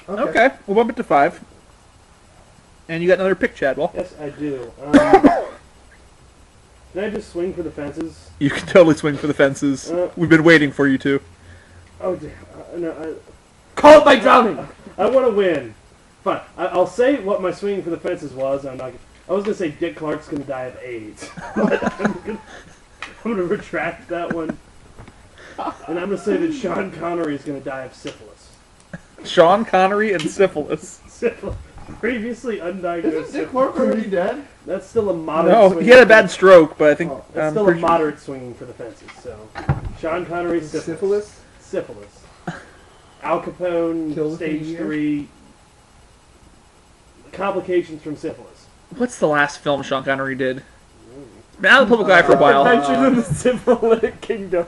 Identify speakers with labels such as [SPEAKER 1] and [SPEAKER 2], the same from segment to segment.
[SPEAKER 1] Okay, we'll bump it to 5. And you got another pick, Chadwell.
[SPEAKER 2] Yes, I do. Can I just swing for the fences?
[SPEAKER 1] You can totally swing for the fences. We've been waiting for you to.
[SPEAKER 2] Oh, no.
[SPEAKER 3] Call it by drowning!
[SPEAKER 2] I want to win. Fine. I'll say what my swinging for the fences was. I was going to say Dick Clark's going to die of AIDS. But I'm going to retract that one. And I'm going to say that Sean Connery is going to die of syphilis.
[SPEAKER 1] Sean Connery and syphilis.
[SPEAKER 2] Syphilis. Previously undiagnosed
[SPEAKER 4] Isn't Dick Clark already dead?
[SPEAKER 2] That's still a moderate
[SPEAKER 1] No,
[SPEAKER 2] swing.
[SPEAKER 1] he had a bad stroke, but I think...
[SPEAKER 2] That's still a moderate swinging for the fences, so... Sean Connery, syphilis. Syphilis. Al Capone, stage 3... Complications from syphilis.
[SPEAKER 1] What's the last film Sean Connery did? Been out of the public eye for a while.
[SPEAKER 3] Adventures in the Syphilitic Kingdom.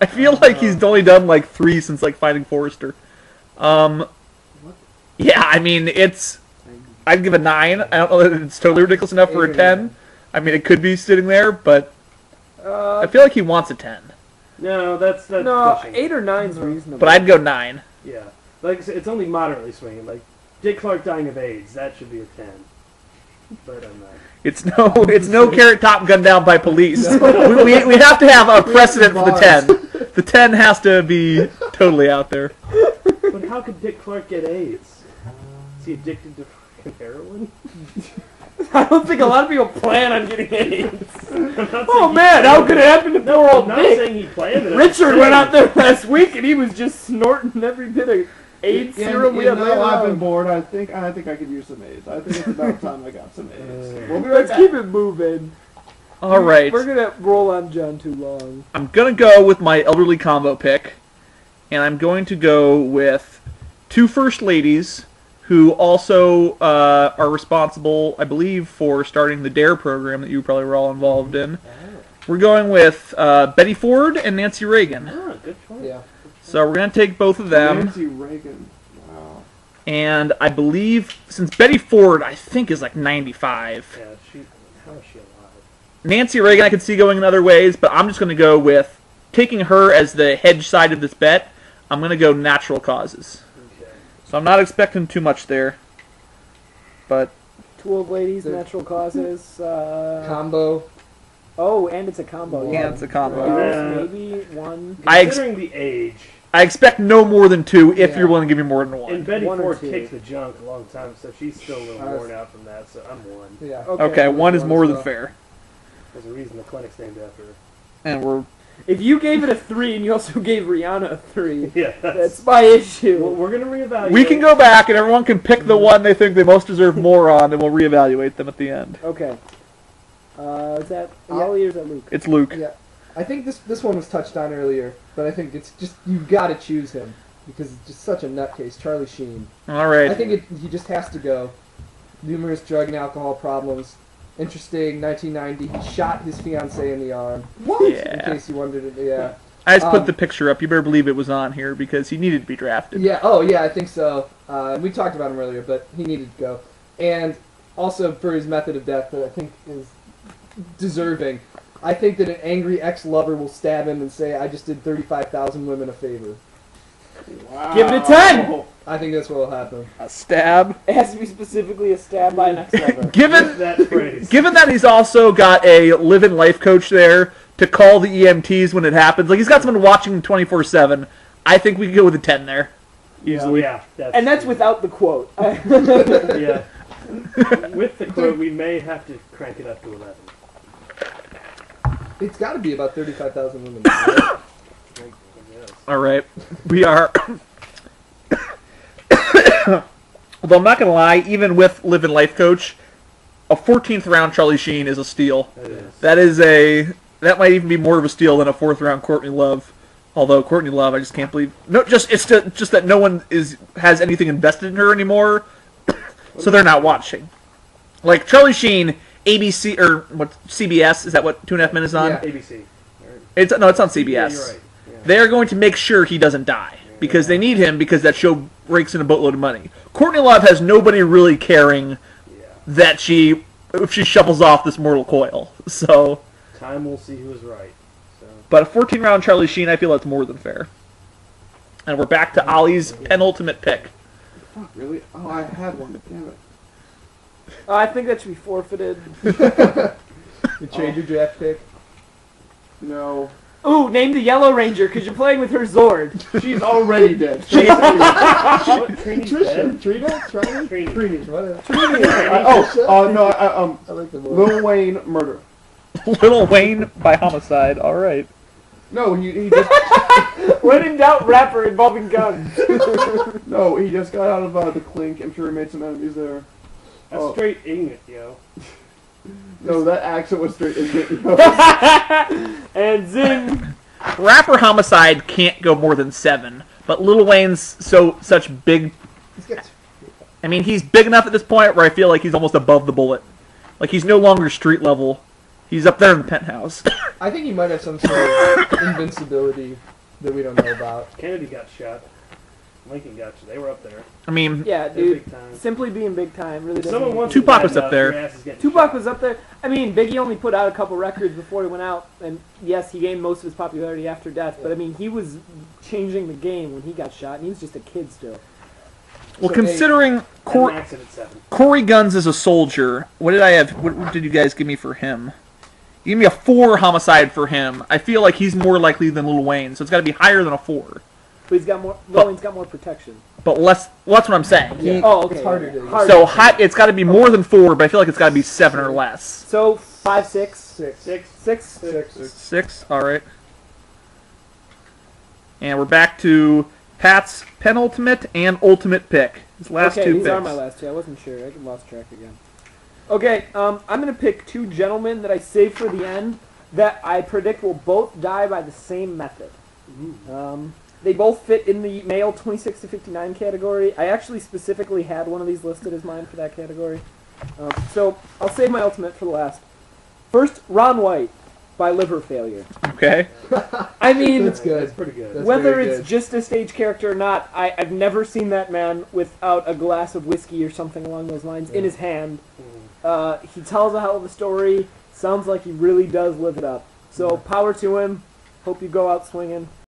[SPEAKER 1] I feel like he's only done like 3 since like Finding Forrester. Yeah, I mean, I'd give a 9. I don't know that it's totally ridiculous enough for a 10. I mean, it could be sitting there, but I feel like he wants a 10.
[SPEAKER 2] No, that's
[SPEAKER 3] no,
[SPEAKER 2] pushing.
[SPEAKER 3] 8 or 9's reasonable.
[SPEAKER 1] But I'd go 9.
[SPEAKER 2] Yeah. Like I said, it's only moderately swinging. Like, Dick Clark dying of AIDS, that should be a 10. But I'm not.
[SPEAKER 1] It's no Carrot Top gunned down by police. we have to have a precedent for the 10. The 10 has to be totally out there.
[SPEAKER 2] But how could Dick Clark get AIDS? Is he addicted to fucking heroin?
[SPEAKER 3] I don't think a lot of people plan on getting AIDS. Oh man, how could it happen to poor old
[SPEAKER 2] I'm not
[SPEAKER 3] Dick?
[SPEAKER 2] saying he planned it.
[SPEAKER 3] Richard went out there last week and he was just snorting every bit of AIDS serum we had laying
[SPEAKER 4] I've been
[SPEAKER 3] around.
[SPEAKER 4] bored. I think I could use some AIDS. I think it's about time I got some AIDS. We'll be right
[SPEAKER 3] Let's
[SPEAKER 4] back.
[SPEAKER 3] keep it moving.
[SPEAKER 1] All right.
[SPEAKER 3] We're gonna roll on John too long.
[SPEAKER 1] I'm going to go with my elderly combo pick, and I'm going to go with 2 first ladies who also are responsible, I believe, for starting the DARE program that you probably were all involved in. We're going with Betty Ford and Nancy Reagan.
[SPEAKER 2] Ah, good choice.
[SPEAKER 4] Yeah.
[SPEAKER 1] So we're going to take both of them.
[SPEAKER 4] Nancy Reagan. Wow.
[SPEAKER 1] And I believe, since Betty Ford, I think, is like 95.
[SPEAKER 2] Yeah, how is she alive?
[SPEAKER 1] Nancy Reagan I could see going in other ways, but I'm just going to go with taking her as the hedge side of this bet. I'm going to go natural causes.
[SPEAKER 2] Okay.
[SPEAKER 1] So I'm not expecting too much there. But
[SPEAKER 3] 2 old ladies, natural causes.
[SPEAKER 4] Combo.
[SPEAKER 3] Oh, and it's a combo.
[SPEAKER 1] yeah, it's a combo.
[SPEAKER 2] Yeah.
[SPEAKER 3] Maybe 1.
[SPEAKER 2] Considering the age,
[SPEAKER 1] I expect no more than 2 if
[SPEAKER 4] Yeah.
[SPEAKER 1] you're willing to give me more than
[SPEAKER 2] and
[SPEAKER 1] 1.
[SPEAKER 2] Betty
[SPEAKER 3] 1 or
[SPEAKER 2] Ford
[SPEAKER 3] 2.
[SPEAKER 2] kicked the junk a long time, so she's still a little worn out from that, so I'm 1.
[SPEAKER 4] Yeah.
[SPEAKER 1] Okay, 1 is more
[SPEAKER 4] as
[SPEAKER 1] than
[SPEAKER 4] well.
[SPEAKER 1] fair.
[SPEAKER 2] There's a reason the clinic's named after her.
[SPEAKER 1] And we're...
[SPEAKER 3] If you gave it a 3 and you also gave Rihanna a 3,
[SPEAKER 2] Yeah,
[SPEAKER 3] that's my issue.
[SPEAKER 2] Well, we're going to reevaluate.
[SPEAKER 1] We can go back and everyone can pick the one they think they most deserve more on, and we'll reevaluate them at the end.
[SPEAKER 3] Okay. Is that Ollie or is that Luke?
[SPEAKER 1] It's Luke.
[SPEAKER 5] Yeah, I think this one was touched on earlier, but I think it's just you've got to choose him because it's just such a nutcase, Charlie Sheen.
[SPEAKER 1] All right.
[SPEAKER 5] I think he just has to go. Numerous drug and alcohol problems. Interesting. 1990, he shot his fiancée in the arm.
[SPEAKER 1] What?
[SPEAKER 5] In case you wondered, yeah.
[SPEAKER 1] I just put the picture up. You better believe it was on here because he needed to be drafted.
[SPEAKER 5] Yeah. Oh, yeah. I think so. We talked about him earlier, but he needed to go, and also for his method of death that I think is deserving. I think that an angry ex-lover will stab him and say, "I just did 35,000 women a favor."
[SPEAKER 4] Wow.
[SPEAKER 3] Give it a 10!
[SPEAKER 5] I think that's what will happen.
[SPEAKER 1] A stab.
[SPEAKER 3] It has to be specifically a stab by an ex-lover.
[SPEAKER 1] Given
[SPEAKER 2] that phrase.
[SPEAKER 1] Given that he's also got a live-in life coach there to call the EMTs when it happens, like he's got someone watching 24/7. I think we could go with a 10 there. Easily.
[SPEAKER 2] Yeah,
[SPEAKER 3] and that's without the quote.
[SPEAKER 2] Yeah. With the quote, we may have to crank it up to 11.
[SPEAKER 5] It's got to be about 35,000 women. Right?
[SPEAKER 1] All right, we are. Although I'm not gonna lie, even with Live in Life Coach, a 14th round Charlie Sheen is a steal. That might even be more of a steal than a 4th round Courtney Love. Although Courtney Love, I just can't believe it's just that no one has anything invested in her anymore, so they're not watching. Like Charlie Sheen, ABC or what CBS is that what 2.5 Men is on?
[SPEAKER 2] Yeah, ABC.
[SPEAKER 1] It's on CBS.
[SPEAKER 2] Yeah, you're right. Yeah.
[SPEAKER 1] They are going to make sure he doesn't die because they need him because that show rakes in a boatload of money. Courtney Love has nobody really caring that if she shuffles off this mortal coil. So
[SPEAKER 2] time will see who is right. So.
[SPEAKER 1] But a 14-round Charlie Sheen, I feel that's more than fair. And we're back to Ollie's penultimate pick.
[SPEAKER 4] Fuck, really? Oh, I had one. Damn it.
[SPEAKER 3] I think that should be forfeited.
[SPEAKER 5] You trade your draft pick.
[SPEAKER 4] No.
[SPEAKER 3] Ooh, name the Yellow Ranger because you're playing with her Zord.
[SPEAKER 4] She's already dead.
[SPEAKER 2] Trini's dead.
[SPEAKER 5] Trina? Trini?
[SPEAKER 2] Trini.
[SPEAKER 5] Whatever.
[SPEAKER 4] No,
[SPEAKER 5] I like the boy.
[SPEAKER 4] Lil Wayne murder.
[SPEAKER 1] Little Wayne by homicide. All right.
[SPEAKER 4] No, he just
[SPEAKER 3] When in doubt, rapper involving guns.
[SPEAKER 4] no, he just got out of the clink. I'm sure he made some enemies there.
[SPEAKER 2] That's
[SPEAKER 4] Oh.
[SPEAKER 2] straight ignorant, yo.
[SPEAKER 4] No, that accent was straight ignorant.
[SPEAKER 3] And zing.
[SPEAKER 1] Rapper homicide can't go more than 7, but Lil Wayne's such big.
[SPEAKER 5] He's got
[SPEAKER 1] I mean, he's big enough at this point where I feel like he's almost above the bullet. Like he's no longer street level. He's up there in the penthouse.
[SPEAKER 5] I think he might have some sort of invincibility that we don't know about.
[SPEAKER 2] Kennedy got shot. Lincoln got you. They were up there.
[SPEAKER 1] I mean,
[SPEAKER 3] Yeah,
[SPEAKER 2] They're
[SPEAKER 3] dude.
[SPEAKER 2] big time.
[SPEAKER 3] Simply being big time really
[SPEAKER 2] If
[SPEAKER 3] doesn't.
[SPEAKER 2] someone wants
[SPEAKER 1] Tupac
[SPEAKER 2] to
[SPEAKER 1] was up there.
[SPEAKER 2] your ass is getting
[SPEAKER 3] Tupac
[SPEAKER 2] shot.
[SPEAKER 3] was up there. I mean, Biggie only put out a couple records before he went out, and yes, he gained most of his popularity after death. But I mean, he was changing the game when he got shot, and he was just a kid still.
[SPEAKER 1] well,
[SPEAKER 5] So,
[SPEAKER 1] considering
[SPEAKER 2] Had an
[SPEAKER 1] Cor-
[SPEAKER 2] accident at 7.
[SPEAKER 1] Corey Guns is a soldier, what did I have? What did you guys give me for him? You gave me a 4 homicide for him. I feel like he's more likely than Lil Wayne, so it's got to be higher than a 4.
[SPEAKER 3] But he's got more. Lil got more protection.
[SPEAKER 1] But less. Well, that's what I'm saying.
[SPEAKER 5] Yeah.
[SPEAKER 3] Oh, okay.
[SPEAKER 5] It's harder to...
[SPEAKER 3] Harder.
[SPEAKER 1] So it's got to be more than 4, but I feel like it's got to be 7 or less.
[SPEAKER 3] So 5, 6,
[SPEAKER 5] 6.
[SPEAKER 3] 6.
[SPEAKER 1] 6. All right. And we're back to Pat's penultimate and ultimate pick. His last
[SPEAKER 3] Okay,
[SPEAKER 1] two
[SPEAKER 3] these
[SPEAKER 1] picks.
[SPEAKER 3] are my last two. I wasn't sure. I lost track again. Okay, I'm gonna pick 2 gentlemen that I saved for the end that I predict will both die by the same method. They both fit in the male 26 to 59 category. I actually specifically had one of these listed as mine for that category. So I'll save my ultimate for the last. First, Ron White by liver failure.
[SPEAKER 1] Okay.
[SPEAKER 3] I mean,
[SPEAKER 5] That's good.
[SPEAKER 2] That's pretty good.
[SPEAKER 5] That's
[SPEAKER 3] whether
[SPEAKER 5] very
[SPEAKER 3] it's
[SPEAKER 5] good.
[SPEAKER 3] just a stage character or not, I've never seen that man without a glass of whiskey or something along those lines in his hand. He tells a hell of a story. Sounds like he really does live it up. So power to him. Hope you go out swinging.